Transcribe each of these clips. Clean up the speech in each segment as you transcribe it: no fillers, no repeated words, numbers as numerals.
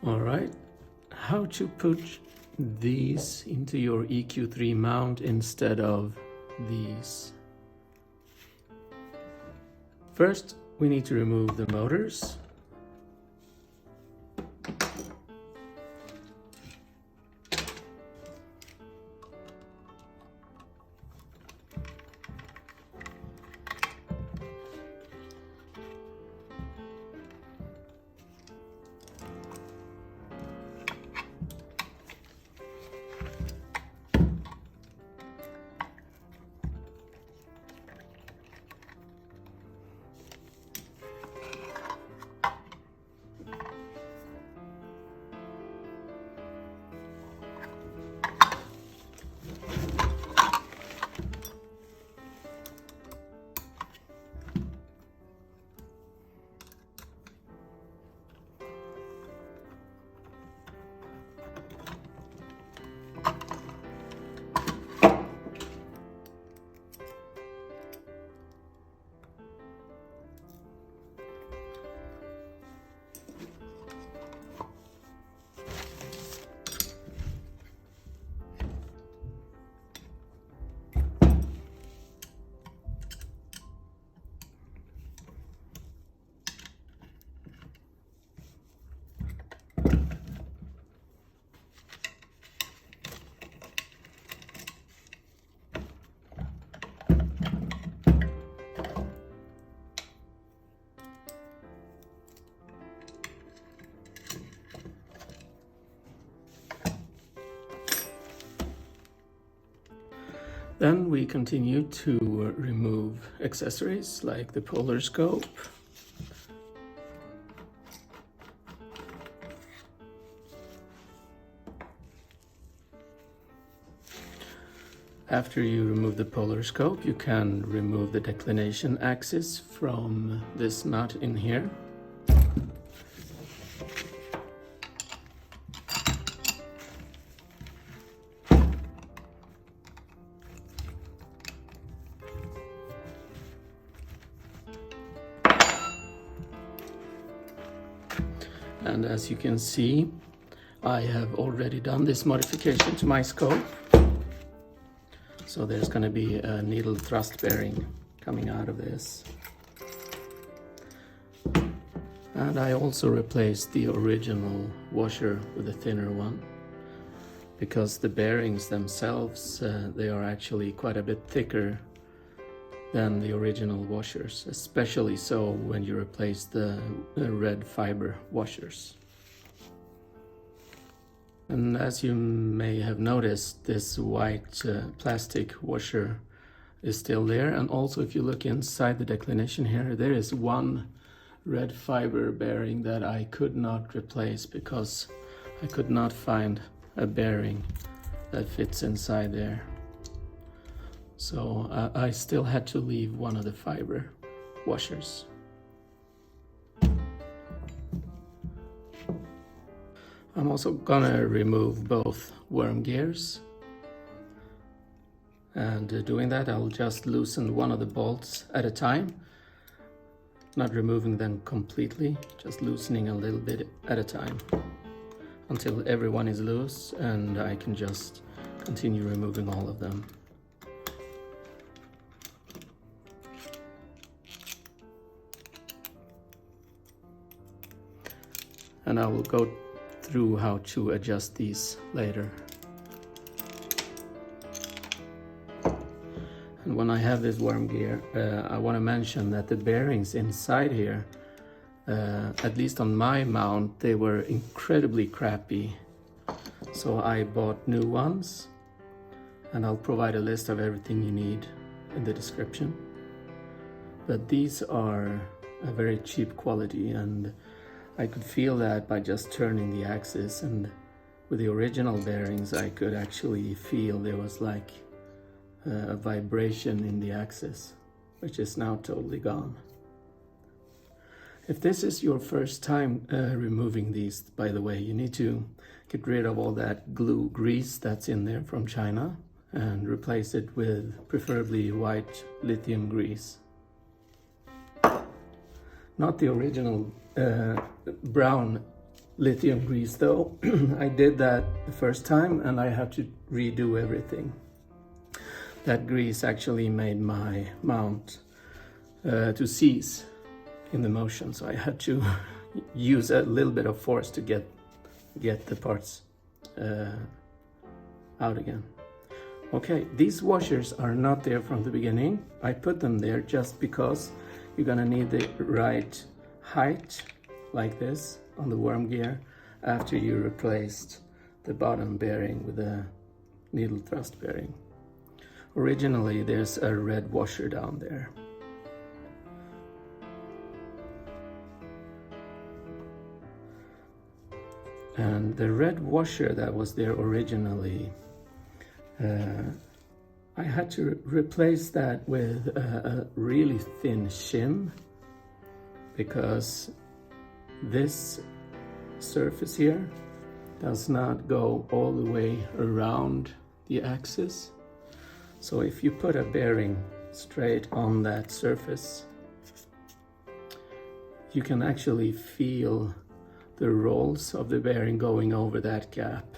All right, how to put these into your EQ3 mount instead of these. First, we need to remove the motors. Then we continue to remove accessories like the polar scope, After you remove the polar scope, you can remove the declination axis from this nut in here. And as you can see, I have already done this modification to my scope. So there's going to be a needle thrust bearing coming out of this. And I also replaced the original washer with a thinner one, because the bearings themselves, they are actually quite a bit thicker than the original washers, especially so when you replace the red fiber washers. And as you may have noticed, this white plastic washer is still there. And also if you look inside the declination here, there is one red fiber bearing that I could not replace because I could not find a bearing that fits inside there. So I still had to leave one of the fiber washers. I'm also gonna remove both worm gears. And doing that, I'll just loosen one of the bolts at a time. Not removing them completely, just loosening a little bit at a time until everyone is loose, and I can just continue removing all of them. And I will go through how to adjust these later. And when I have this worm gear, I want to mention that the bearings inside here, at least on my mount, they were incredibly crappy. So I bought new ones, and I'll provide a list of everything you need in the description. But these are a very cheap quality, and I could feel that by just turning the axis, and with the original bearings I could actually feel there was like a vibration in the axis, which is now totally gone. If this is your first time removing these, by the way, you need to get rid of all that glue grease that's in there from China and replace it with preferably white lithium grease. Not the original brown lithium grease though. I did that the first time and I had to redo everything. That grease actually made my mount to seize in the motion, so I had to use a little bit of force to get the parts out again. Okay, these washers are not there from the beginning. I put them there just because you're gonna need the right height like this on the worm gear after you replaced the bottom bearing with a needle thrust bearing. Originally there's a red washer down there. And the red washer that was there originally, I had to replace that with a really thin shim, because this surface here does not go all the way around the axis. So if you put a bearing straight on that surface, you can actually feel the rolls of the bearing going over that gap.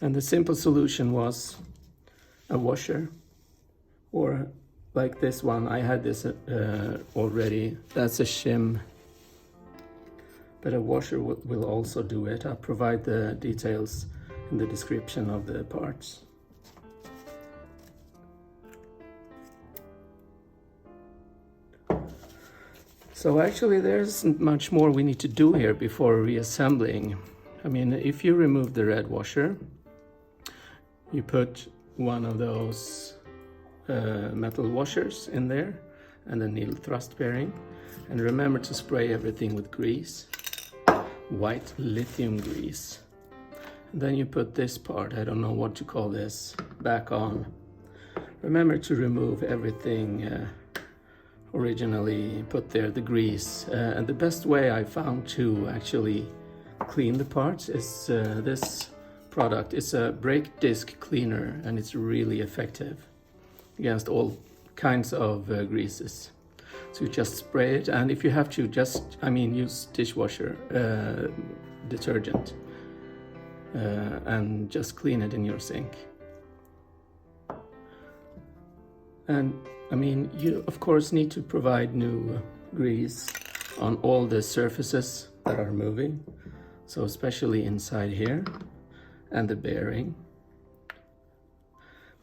And the simple solution was a washer, or like this one, I had this already, that's a shim, but a washer will also do it. I'll provide the details in the description of the parts. So actually there isn't much more we need to do here before reassembling. I mean, if you remove the red washer, you put one of those metal washers in there and the needle thrust bearing, and remember to spray everything with grease, white lithium grease. And then you put this part, I don't know what to call this, back on. Remember to remove everything originally put there, the grease. And the best way I found to actually clean the parts is this product. It's a brake disc cleaner and it's really effective against all kinds of greases. So you just spray it, and if you have to, just, use dishwasher detergent and just clean it in your sink. And you of course need to provide new grease on all the surfaces that are moving, so especially inside here and the bearing.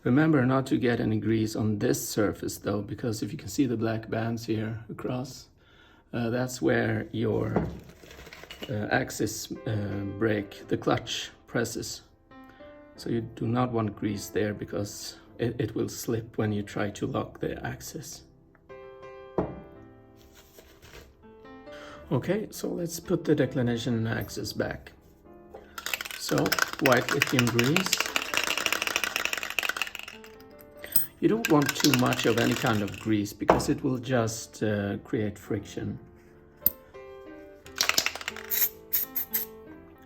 Remember not to get any grease on this surface though, because if you can see the black bands here across, that's where your axis brake, the clutch, presses. So you do not want grease there, because it will slip when you try to lock the axis. Okay, so let's put the declination axis back. So, white lithium grease. You don't want too much of any kind of grease, because it will just create friction.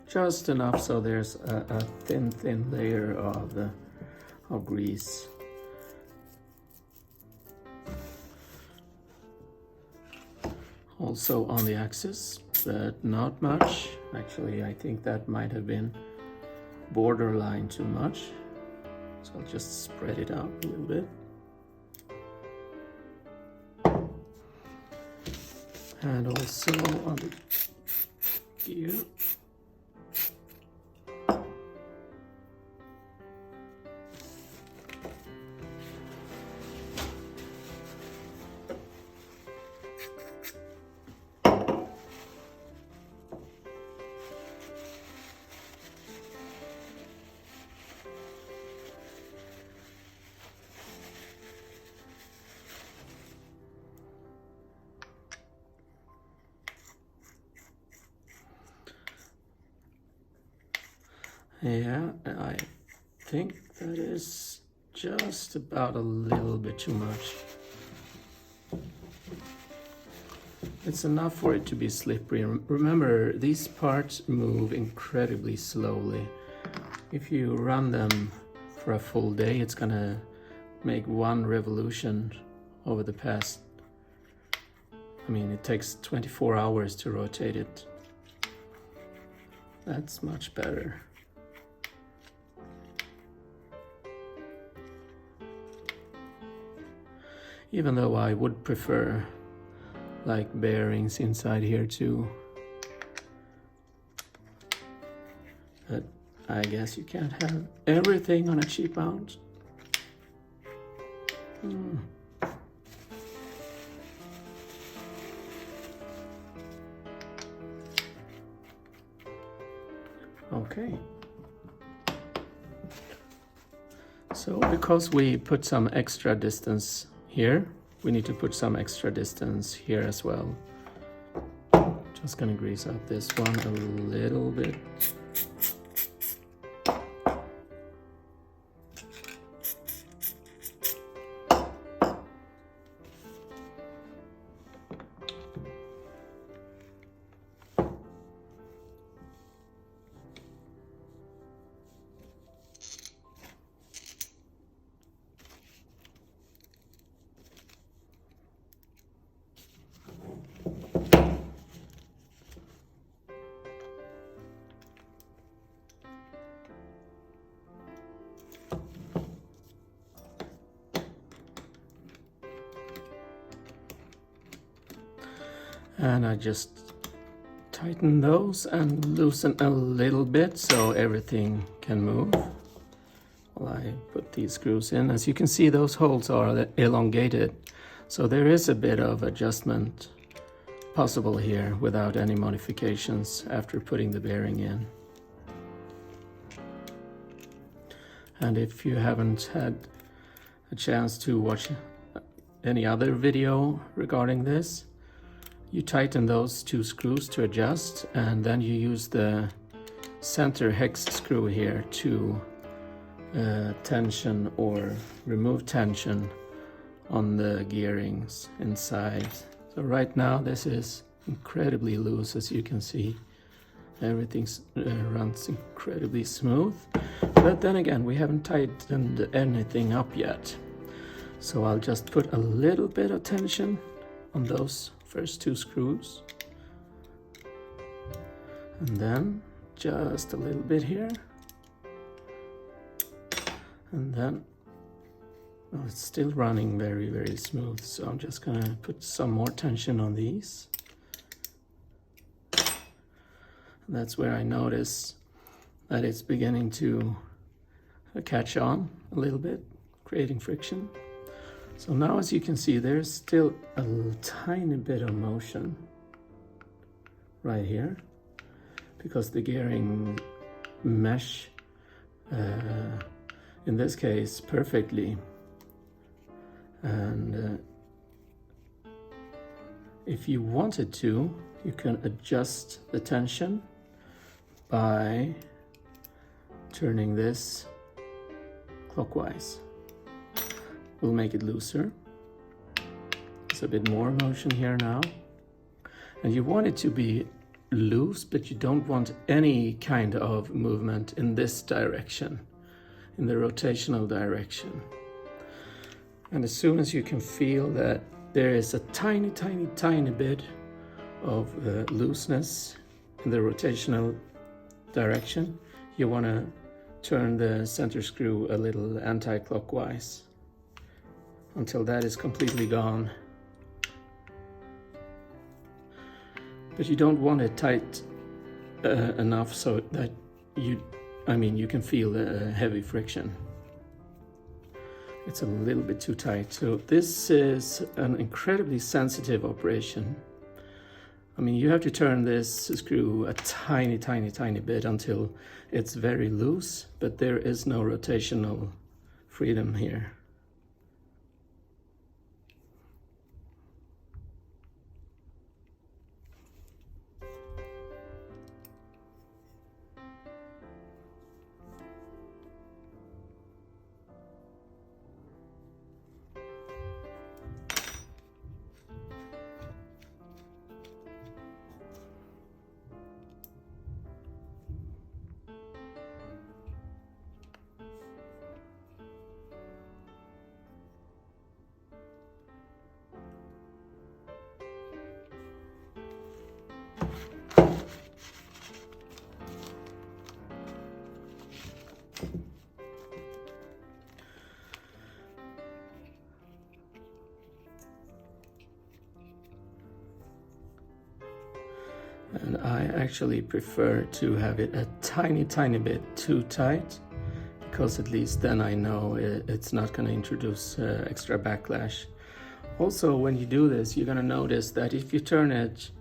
Just enough so there's a thin layer of grease. Also on the axis, but not much. Actually, I think that might have been borderline too much. So I'll just spread it out a little bit. And also on the gear. Yeah, I think that is just about a little bit too much. It's enough for it to be slippery. Remember, these parts move incredibly slowly. If you run them for a full day, it's gonna make one revolution over the past, I mean, it takes 24 hours to rotate it. That's much better. Even though I would prefer like bearings inside here too. But I guess you can't have everything on a cheap mount. Okay. So because we put some extra distance here, we need to put some extra distance here as well. Just gonna grease up this one a little bit. And I just tighten those and loosen a little bit so everything can move while I put these screws in. As you can see, those holes are elongated, so there is a bit of adjustment possible here without any modifications after putting the bearing in. And if you haven't had a chance to watch any other video regarding this, you tighten those two screws to adjust, and then you use the center hex screw here to tension or remove tension on the gearings inside. So right now this is incredibly loose, as you can see. Everything runs incredibly smooth. But then again, we haven't tightened anything up yet. So I'll just put a little bit of tension on those first two screws, and then just a little bit here, and then, well, it's still running very, very smooth, so I'm just gonna put some more tension on these. And that's where I notice that it's beginning to catch on a little bit, creating friction. So now, as you can see, there's still a tiny bit of motion right here because the gearing mesh, in this case, perfectly. And if you wanted to, you can adjust the tension by turning this clockwise. We'll make it looser. There's a bit more motion here now. And you want it to be loose, but you don't want any kind of movement in this direction, in the rotational direction. And as soon as you can feel that there is a tiny, tiny, tiny bit of looseness in the rotational direction, you want to turn the center screw a little anti-clockwise until that is completely gone. But you don't want it tight enough so that you can feel the heavy friction. It's a little bit too tight. So this is an incredibly sensitive operation. I mean, you have to turn this screw a tiny, tiny, tiny bit until it's very loose, but there is no rotational freedom here. And I actually prefer to have it a tiny bit too tight, because at least then I know it's not going to introduce extra backlash. Also, when you do this, you're going to notice that if you turn it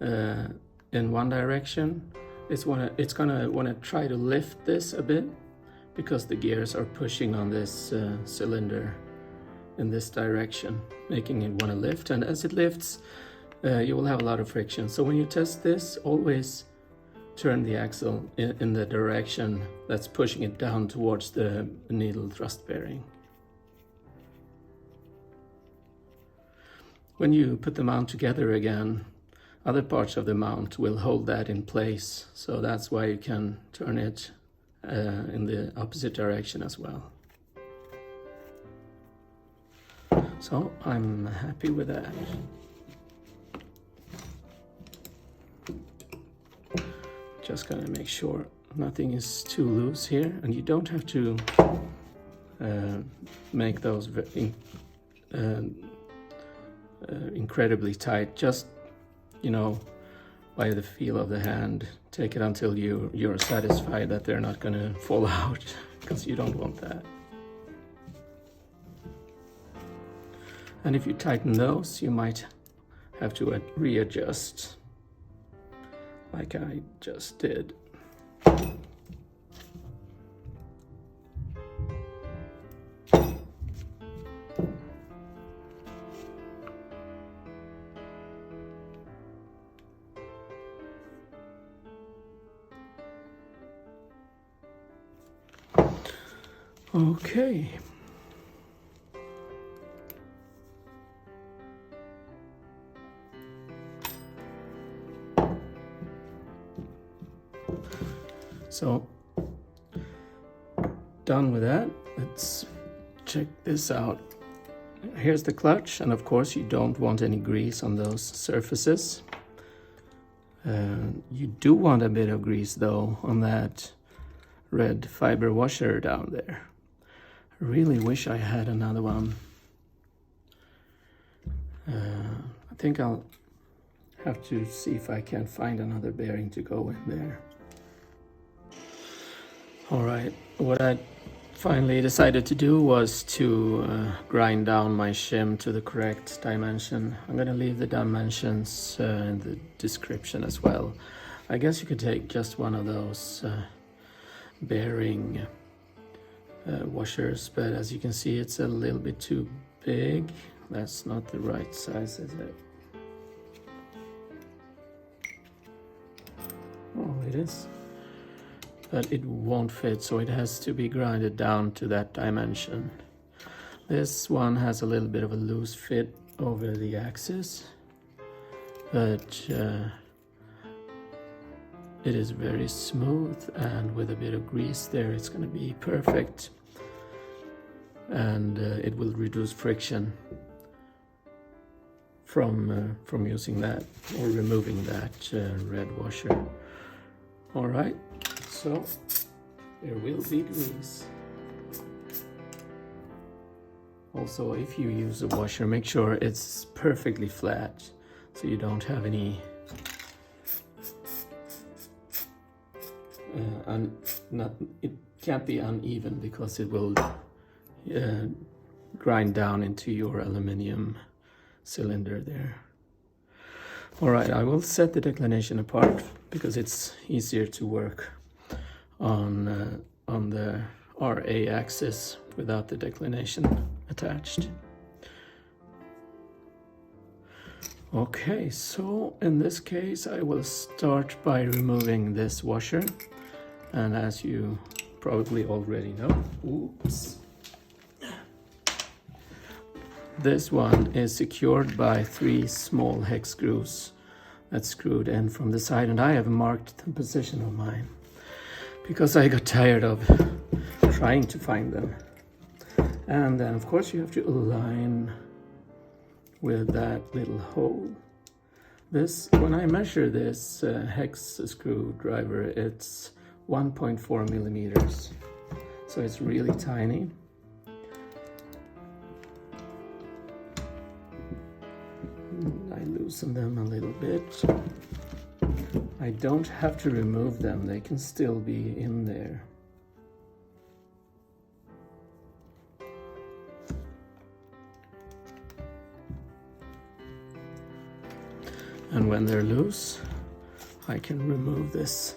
in one direction, it's going to want to try to lift this a bit, because the gears are pushing on this cylinder in this direction, making it want to lift. And as it lifts, you will have a lot of friction. So when you test this, always turn the axle in the direction that's pushing it down towards the needle thrust bearing. When you put the mount together again, other parts of the mount will hold that in place. So that's why you can turn it in the opposite direction as well. So I'm happy with that. Just gonna make sure nothing is too loose here, and you don't have to make those incredibly tight. Just, you know, by the feel of the hand, take it until you're satisfied that they're not gonna fall out, because you don't want that. And if you tighten those, you might have to readjust, like I just did. Okay. So, done with that. Let's check this out. Here's the clutch, and of course you don't want any grease on those surfaces. You do want a bit of grease though on that red fiber washer down there. I really wish I had another one. I think I'll have to see if I can find another bearing to go in there. All right, what I finally decided to do was to grind down my shim to the correct dimension. I'm going to leave the dimensions in the description as well. I guess you could take just one of those bearing washers, but as you can see, it's a little bit too big. That's not the right size, is it? Oh, it is. But it won't fit, so it has to be grinded down to that dimension. This one has a little bit of a loose fit over the axis, but it is very smooth, and with a bit of grease there, it's going to be perfect, and it will reduce friction from using that or removing that red washer. All right. So there will be grease. Also, if you use a washer, make sure it's perfectly flat so you don't have any it can't be uneven, because it will grind down into your aluminum cylinder there. All right, I will set the declination apart because it's easier to work on the RA axis without the declination attached. Okay, so in this case I will start by removing this washer, and as you probably already know, oops, this one is secured by 3 small hex screws that's screwed in from the side, and I have marked the position of mine because I got tired of trying to find them. And then of course you have to align with that little hole. This, when I measure this hex screwdriver, it's 1.4 millimeters, so it's really tiny. I loosen them a little bit. I don't have to remove them, they can still be in there. And when they're loose, I can remove this.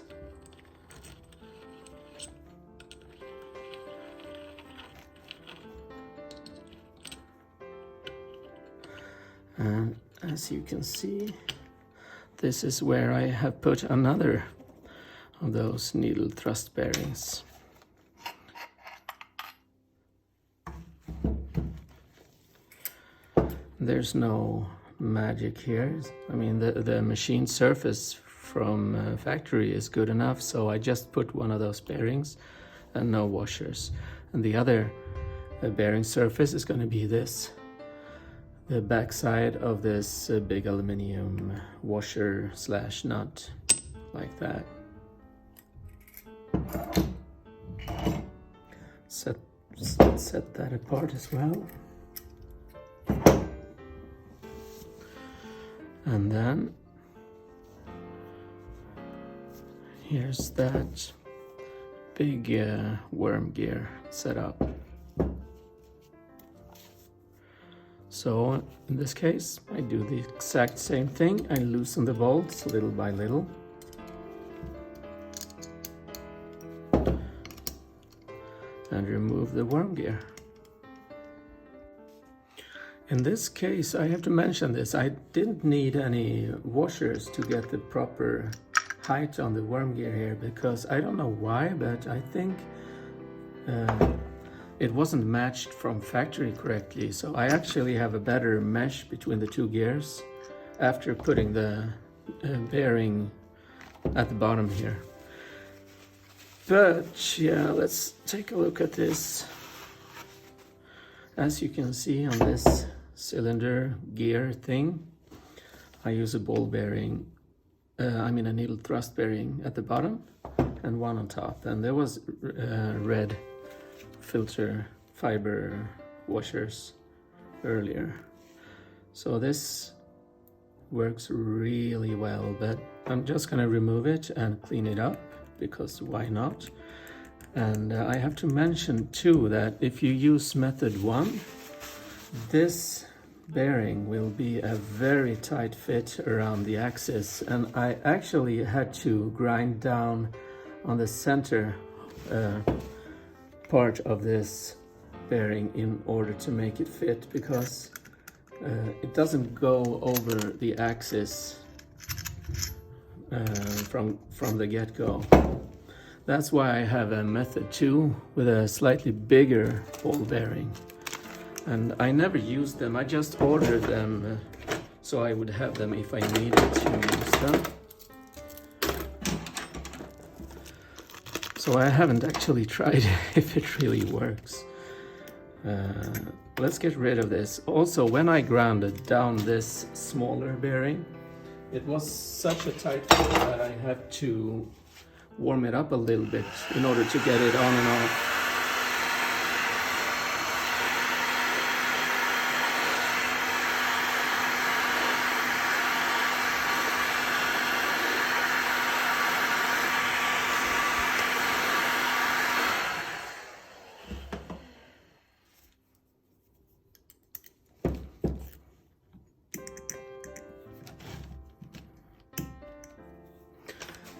And as you can see, this is where I have put another of those needle thrust bearings. There's no magic here. I mean, the machine surface from factory is good enough, so I just put one of those bearings and no washers. And the other bearing surface is going to be this. The backside of this big aluminum washer slash nut, like that. Set that apart as well. And then here's that big worm gear set up. So in this case, I do the exact same thing. I loosen the bolts little by little. And remove the worm gear. In this case, I have to mention this, I didn't need any washers to get the proper height on the worm gear here, because I don't know why, but I think it wasn't matched from factory correctly. So I actually have a better mesh between the two gears after putting the bearing at the bottom here. But yeah, let's take a look at this. As you can see on this cylinder gear thing, I use a ball bearing, a needle thrust bearing at the bottom and one on top. And there was red filter fiber washers earlier. So this works really well, but I'm just gonna remove it and clean it up, because why not? And I have to mention too that if you use method 1, this bearing will be a very tight fit around the axis, and I actually had to grind down on the center part of this bearing in order to make it fit, because it doesn't go over the axis from the get-go. That's why I have a method 2 with a slightly bigger ball bearing. And I never used them, I just ordered them so I would have them if I needed to use them. So I haven't actually tried if it really works. Let's get rid of this. Also, when I grounded down this smaller bearing, it was such a tight fit that I had to warm it up a little bit in order to get it on and off.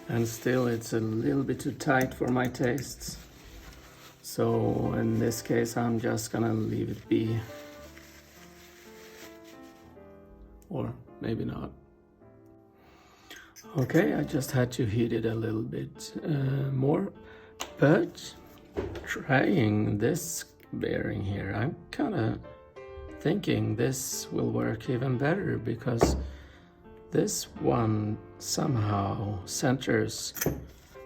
And still it's a little bit too tight for my tastes. So in this case, I'm just gonna leave it be. Or maybe not. Okay, I just had to heat it a little bit more. But trying this bearing here, I'm kinda thinking this will work even better, because this one somehow centers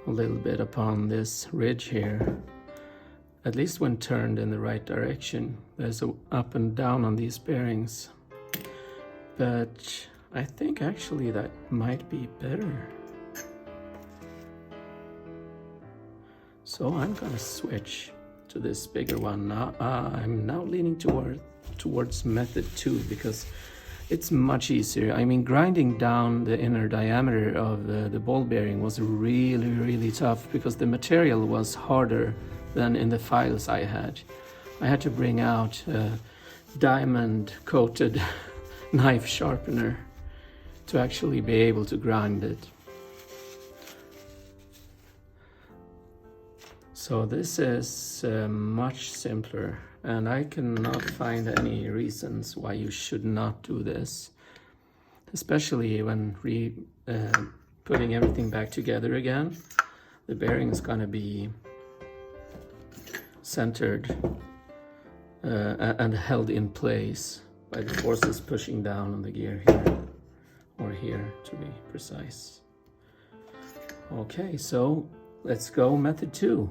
a little bit upon this ridge here, at least when turned in the right direction. There's a up and down on these bearings, but I think actually that might be better. So I'm gonna switch to this bigger one now. I'm now leaning towards method 2, because it's much easier. I mean, grinding down the inner diameter of the ball bearing was really tough because the material was harder than in the files I had. I had to bring out a diamond coated knife sharpener to actually be able to grind it. So this is much simpler, and I cannot find any reasons why you should not do this, especially when putting everything back together again. The bearing is going to be centered and held in place by the forces pushing down on the gear here, or here to be precise. Okay, so let's go method 2.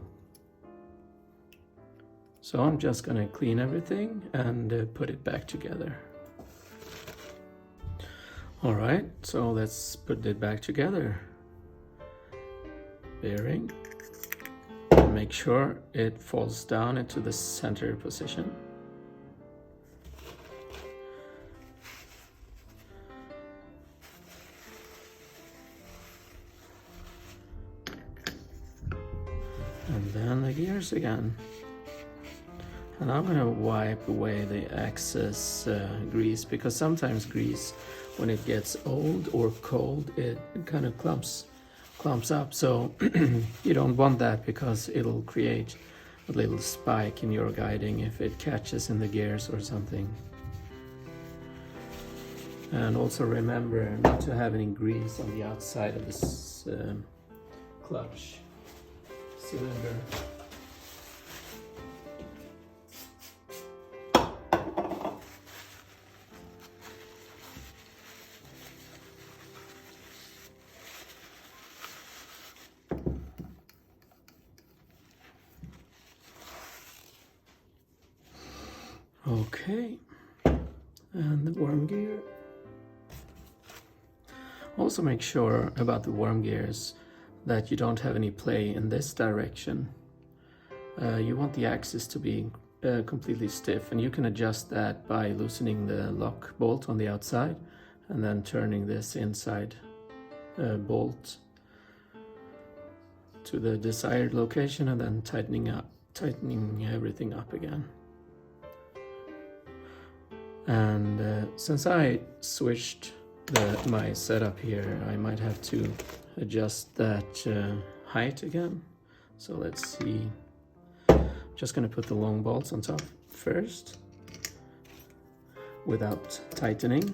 So I'm just going to clean everything and put it back together. All right, so let's put it back together. Bearing. Make sure it falls down into the center position. And then the gears again. And I'm going to wipe away the excess grease, because sometimes grease, when it gets old or cold, it kind of clumps up. So you don't want that, because it'll create a little spike in your guiding if it catches in the gears or something. And also remember not to have any grease on the outside of this clutch cylinder. Okay, and the worm gear. Also make sure about the worm gears that you don't have any play in this direction. You want the axis to be completely stiff, and you can adjust that by loosening the lock bolt on the outside and then turning this inside bolt to the desired location and then tightening everything up again. And since I switched my setup here, I might have to adjust that height again. So let's see. Just going to put the long bolts on top first without tightening.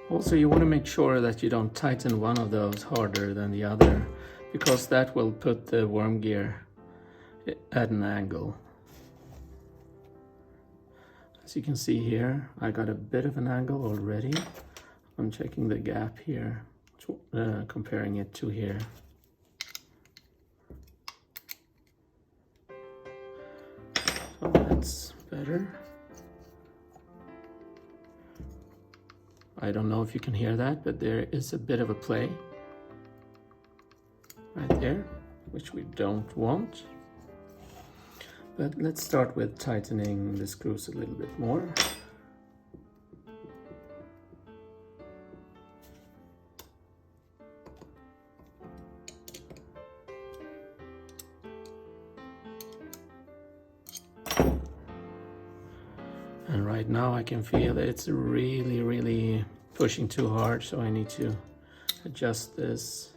Also, you want to make sure that you don't tighten one of those harder than the other, because that will put the worm gear at an angle. As you can see here, I got a bit of an angle already. I'm checking the gap here, comparing it to here. So that's better. I don't know if you can hear that, but there is a bit of a play right there, which we don't want. But let's start with tightening the screws a little bit more. And right now I can feel that it's really pushing too hard, so I need to adjust this.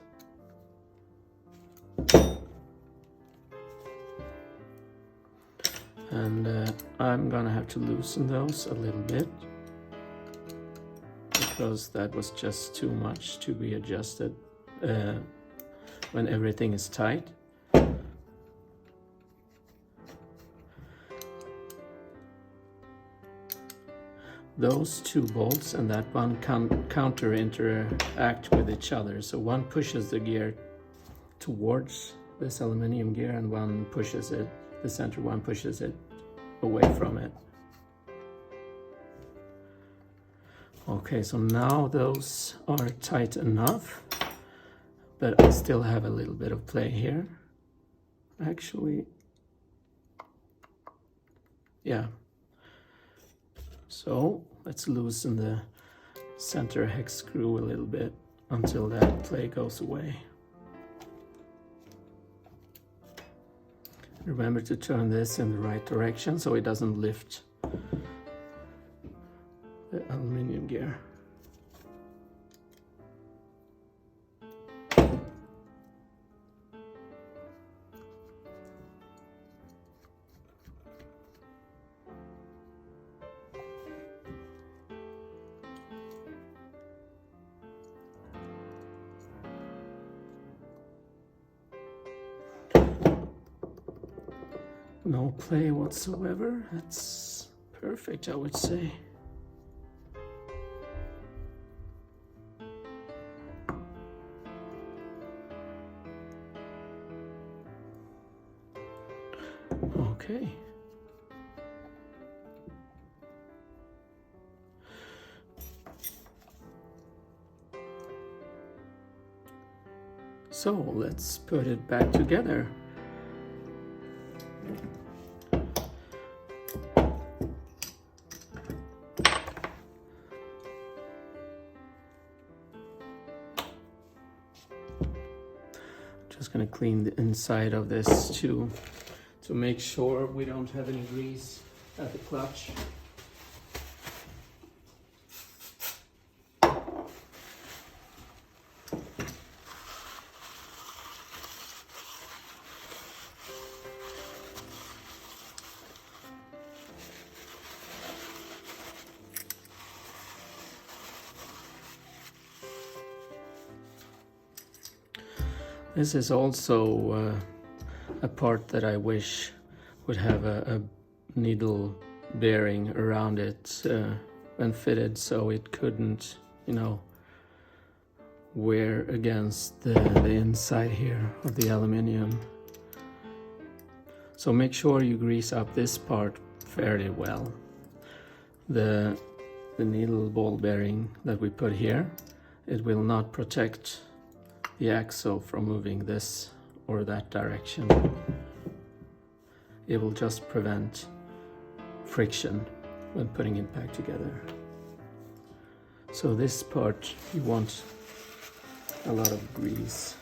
And I'm gonna have to loosen those a little bit, because that was just too much to be adjusted when everything is tight. those two bolts and that one counter interact with each other. So one pushes the gear towards this aluminum gear and one pushes it, the center one pushes it away from it. Okay, so now those are tight enough, but I still have a little bit of play here. Actually, yeah. So let's loosen the center hex screw a little bit until that play goes away. Remember to turn this in the right direction so it doesn't lift the aluminum gear. No play whatsoever. That's perfect, I would say. Okay. So let's put it back together. Just going to clean the inside of this too, to make sure we don't have any grease at the clutch. This is also a part that I wish would have a needle bearing around it when fitted, so it couldn't, you know, wear against the inside here of the aluminium. So make sure you grease up this part fairly well. The needle ball bearing that we put here, it will not protect the axle from moving this or that direction. It will just prevent friction when putting it back together. So this part, you want a lot of grease.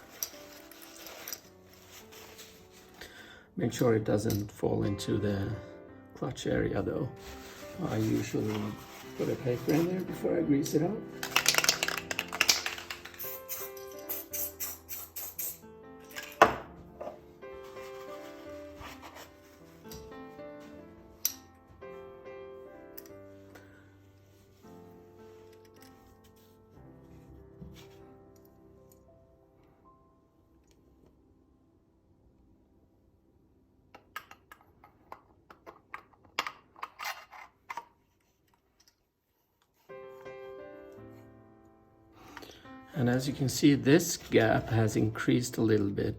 Make sure it doesn't fall into the clutch area though. I usually put a paper in there before I grease it up. And as you can see, this gap has increased a little bit.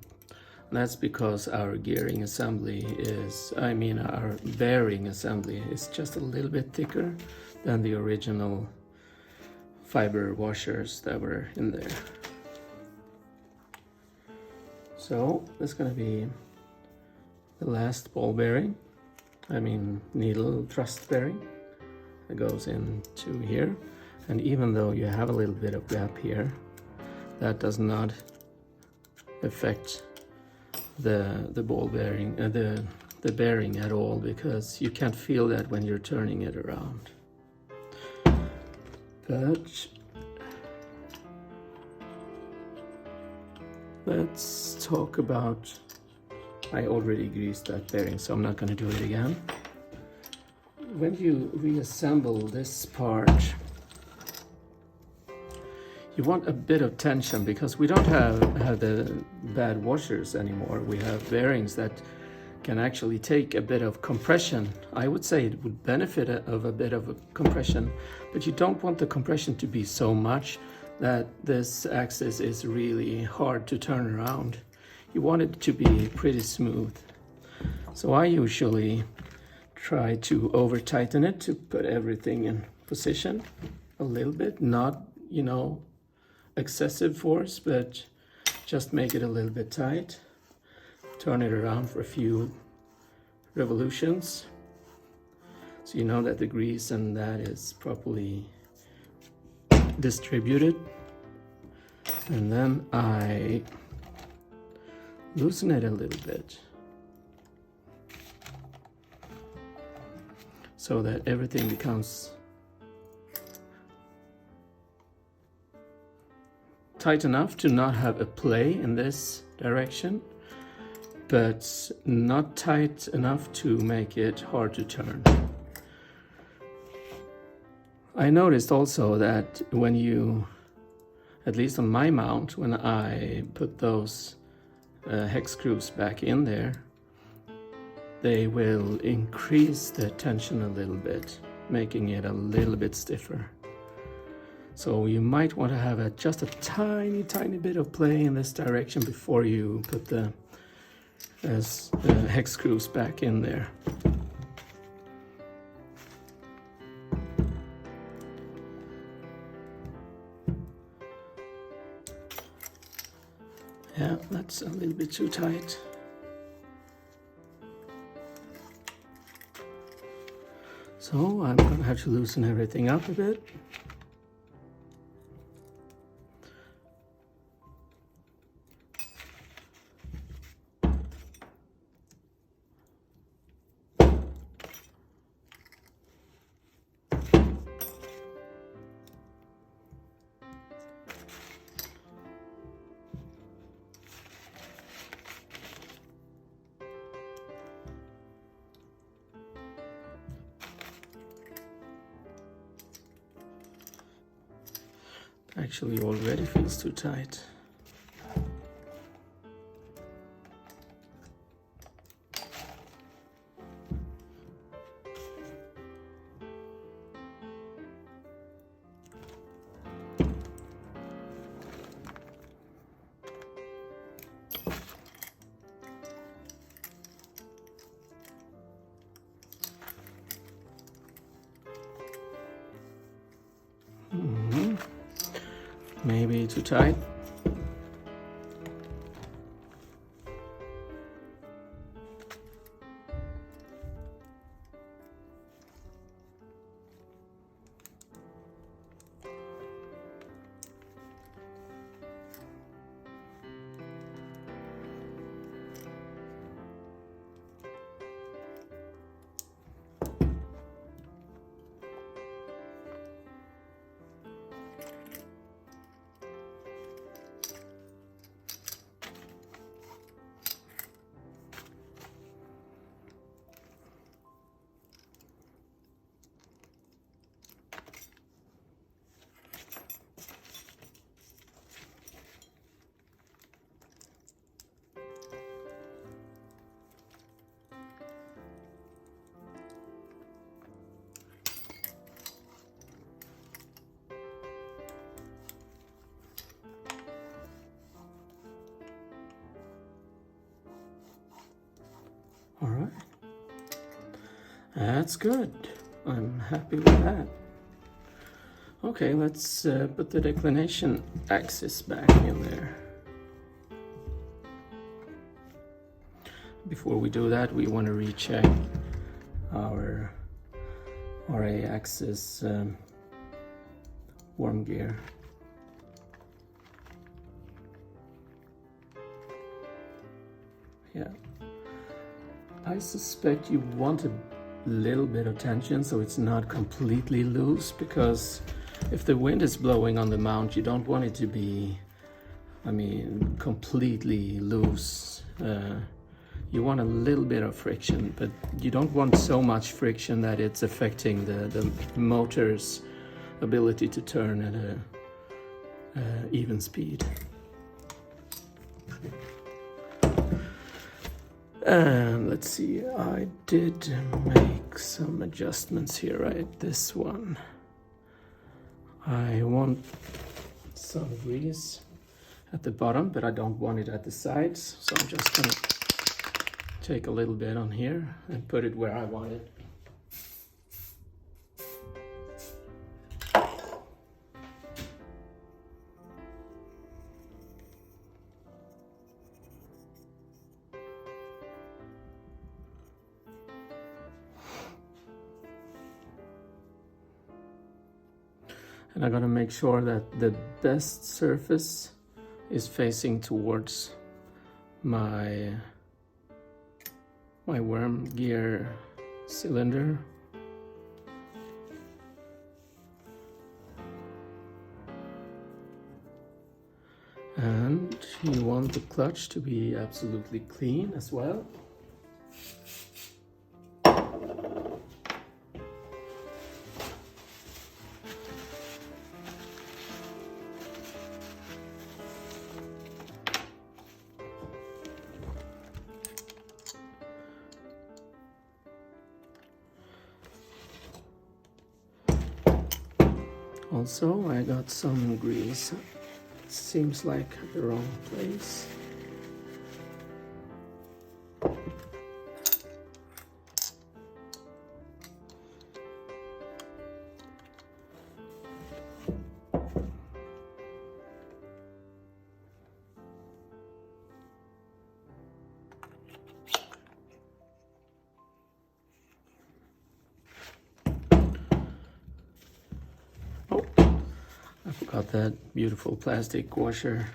And that's because our gearing assembly is, our bearing assembly is just a little bit thicker than the original fiber washers that were in there. So that's going to be the last ball bearing, needle thrust bearing that goes into here. And even though you have a little bit of gap here, that does not affect the ball bearing, the bearing at all, because you can't feel that when you're turning it around. But let's talk about, I already greased that bearing, so I'm not going to do it again. When you reassemble this part, you want a bit of tension, because we don't have the bad washers anymore. We have bearings that can actually take a bit of compression. I would say it would benefit of a bit of a compression, but you don't want the compression to be so much that this axis is really hard to turn around. You want it to be pretty smooth. So I usually try to over tighten it to put everything in position a little bit, not, you know, excessive force, but just make it a little bit tight. Turn it around for a few revolutions, so you know that the grease and that is properly distributed. And then I loosen it a little bit so that everything becomes tight enough to not have a play in this direction, but not tight enough to make it hard to turn. I noticed also that when you, at least on my mount, when I put those hex screws back in there, they will increase the tension a little bit, making it a little bit stiffer. So you might want to have just a tiny bit of play in this direction before you put the hex screws back in there. Yeah, that's a little bit too tight. So I'm gonna have to loosen everything up a bit. Actually already feels too tight. Maybe too tight. All right, that's good. I'm happy with that. Okay, let's put the declination axis back in there. Before we do that, we want to recheck our RA axis worm gear. Yeah. I suspect you want a little bit of tension so it's not completely loose, because if the wind is blowing on the mount, you don't want it to be, I mean, completely loose. You want a little bit of friction, but you don't want so much friction that it's affecting the motor's ability to turn at a even speed. And let's see, I did make some adjustments here, right? This one. I want some grease at the bottom, but I don't want it at the sides. So I'm just gonna take a little bit on here and put it where I want it. And I'm gonna make sure that the best surface is facing towards my worm gear cylinder. And you want the clutch to be absolutely clean as well. Also, I got some grease. Seems like the wrong place. I forgot that beautiful plastic washer.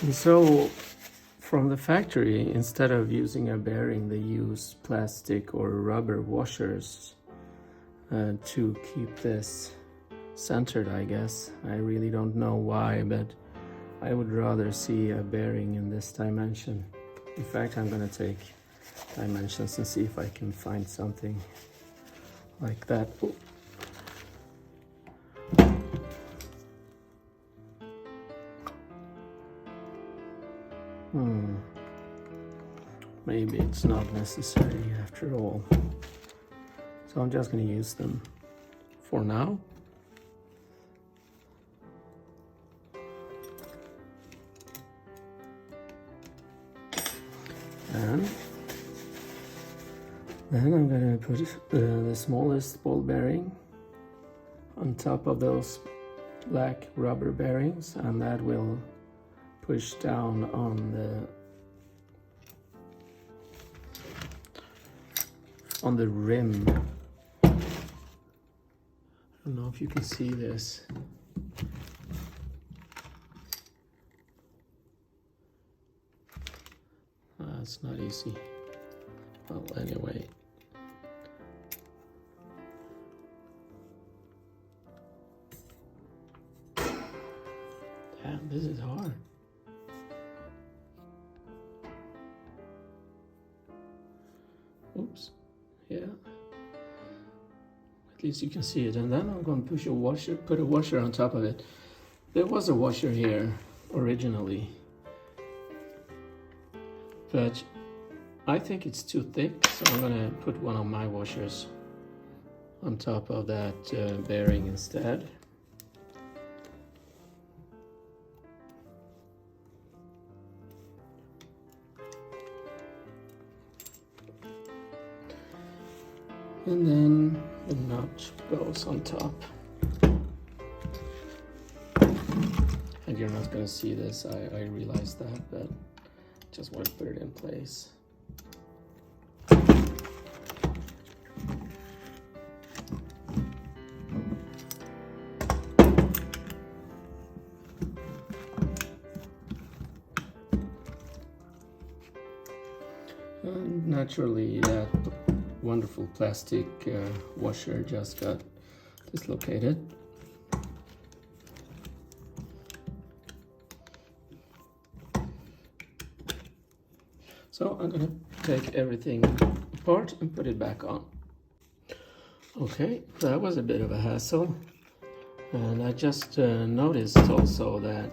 And so from the factory, instead of using a bearing, they use plastic or rubber washers to keep this centered, I guess. I really don't know why, but I would rather see a bearing in this dimension. In fact, I'm gonna take dimensions and see if I can find something like that. Ooh. Maybe it's not necessary after all. So I'm just going to use them for now. And then I'm going to put the smallest ball bearing on top of those black rubber bearings, and that will push down on the rim. I don't know if you can see this. It's not easy. Well, anyway. Damn, this is hard. Oops. Yeah. At least you can see it. And then I'm going to put a washer on top of it. There was a washer here originally, but I think it's too thick, so I'm going to put one of my washers on top of that bearing instead. And then the nut goes on top. And you're not going to see this, I realize that, but just want to put it in place. And naturally, that wonderful plastic washer just got dislocated. So I'm gonna take everything apart and put it back on. Okay, that was a bit of a hassle. And I just noticed also that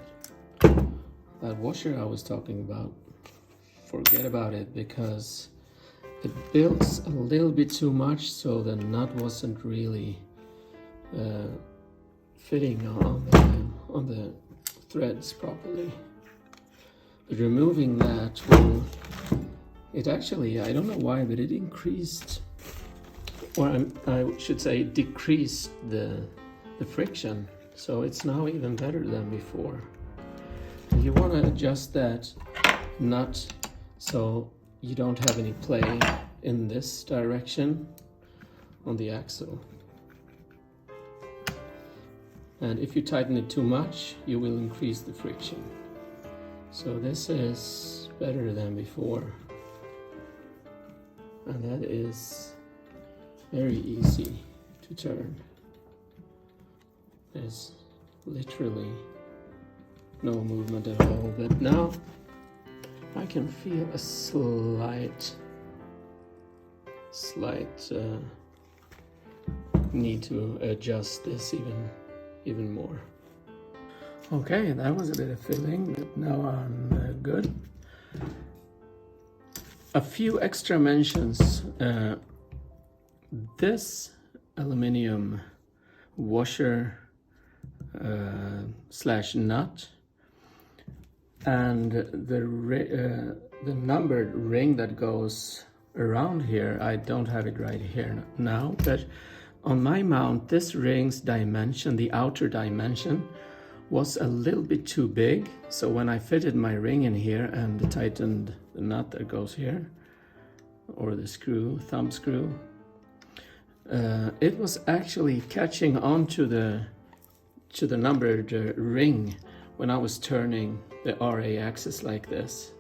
washer I was talking about, forget about it, because it builds a little bit too much, so the nut wasn't really fitting on the threads properly. But removing that will, it actually, I don't know why, but it increased, or I should say decreased the friction, so it's now even better than before. And you want to adjust that nut so you don't have any play in this direction on the axle. And if you tighten it too much, you will increase the friction. So this is better than before, and that is very easy to turn. There's literally no movement at all, but now I can feel a slight need to adjust this even more. Okay, that was a bit of filling, but now I'm good. A few extra mentions. This aluminum washer slash nut and the numbered ring that goes around here, I don't have it right here now, but on my mount, this ring's dimension, the outer dimension, was a little bit too big. So when I fitted my ring in here and tightened the nut that goes here, or the screw, thumb screw, it was actually catching onto the numbered ring when I was turning the RA axis like this.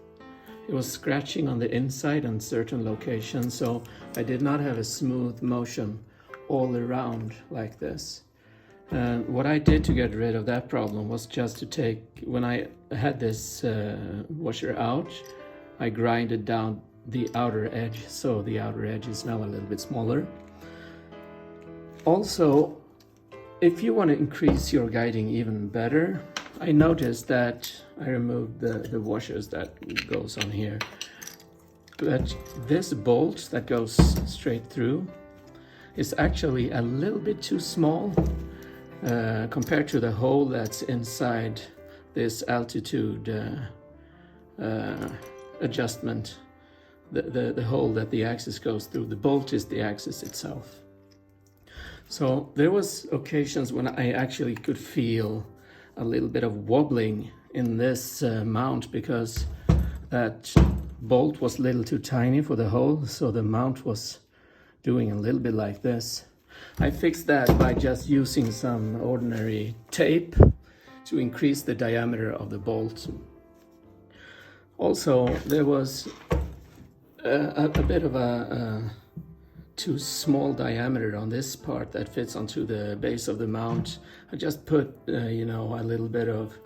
It was scratching on the inside on certain locations, so I did not have a smooth motion all around like this. What I did to get rid of that problem was just to take, when I had this washer out, I grinded down the outer edge, so the outer edge is now a little bit smaller. Also, if you want to increase your guiding even better, I noticed that I removed the washers that goes on here, but this bolt that goes straight through is actually a little bit too small compared to the hole that's inside this altitude adjustment, the hole that the axis goes through. The bolt is the axis itself. So there was occasions when I actually could feel a little bit of wobbling in this mount, because that bolt was a little too tiny for the hole, so the mount was doing a little bit like this. I fixed that by just using some ordinary tape to increase the diameter of the bolt. Also, there was a bit of a too small diameter on this part that fits onto the base of the mount. I just put, a little bit of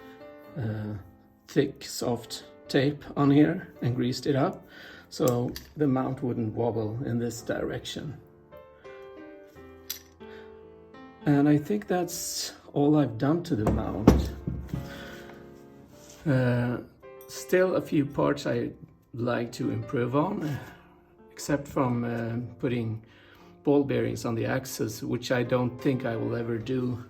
thick, soft tape on here and greased it up so the mount wouldn't wobble in this direction. And I think that's all I've done to the mount. Still a few parts I'd like to improve on, except from putting ball bearings on the axis, which I don't think I will ever do.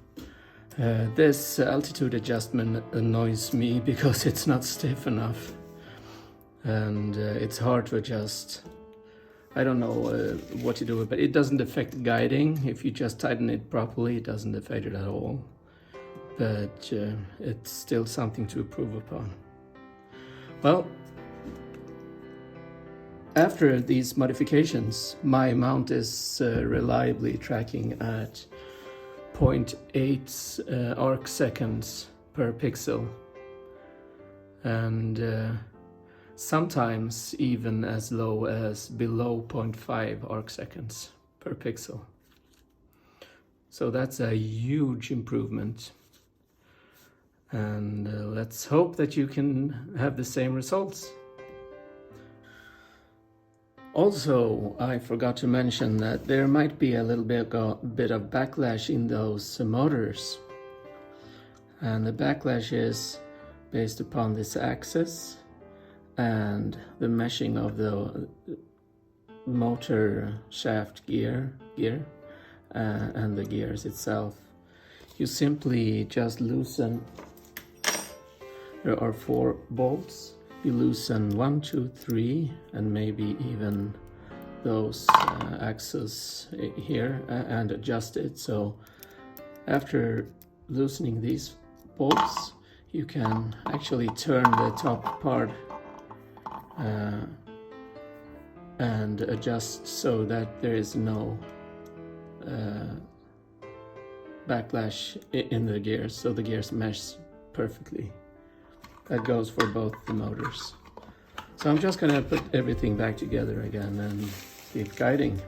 This altitude adjustment annoys me because it's not stiff enough, and it's hard to adjust. I don't know what to do, but it doesn't affect guiding. If you just tighten it properly, it doesn't affect it at all. But it's still something to improve upon. Well, after these modifications, my mount is reliably tracking at 0.8 arc seconds per pixel, and sometimes even as low as below 0.5 arc seconds per pixel. So that's a huge improvement, and let's hope that you can have the same results. Also, I forgot to mention that there might be a little bit of backlash in those motors. And the backlash is based upon this axis and the meshing of the motor shaft gear and the gears itself. You simply just loosen, there are 4 bolts. You loosen 1, 2, 3, and maybe even those axes here and adjust it. So after loosening these bolts, you can actually turn the top part and adjust so that there is no backlash in the gears, so the gears mesh perfectly. That goes for both the motors. So I'm just gonna put everything back together again and keep guiding.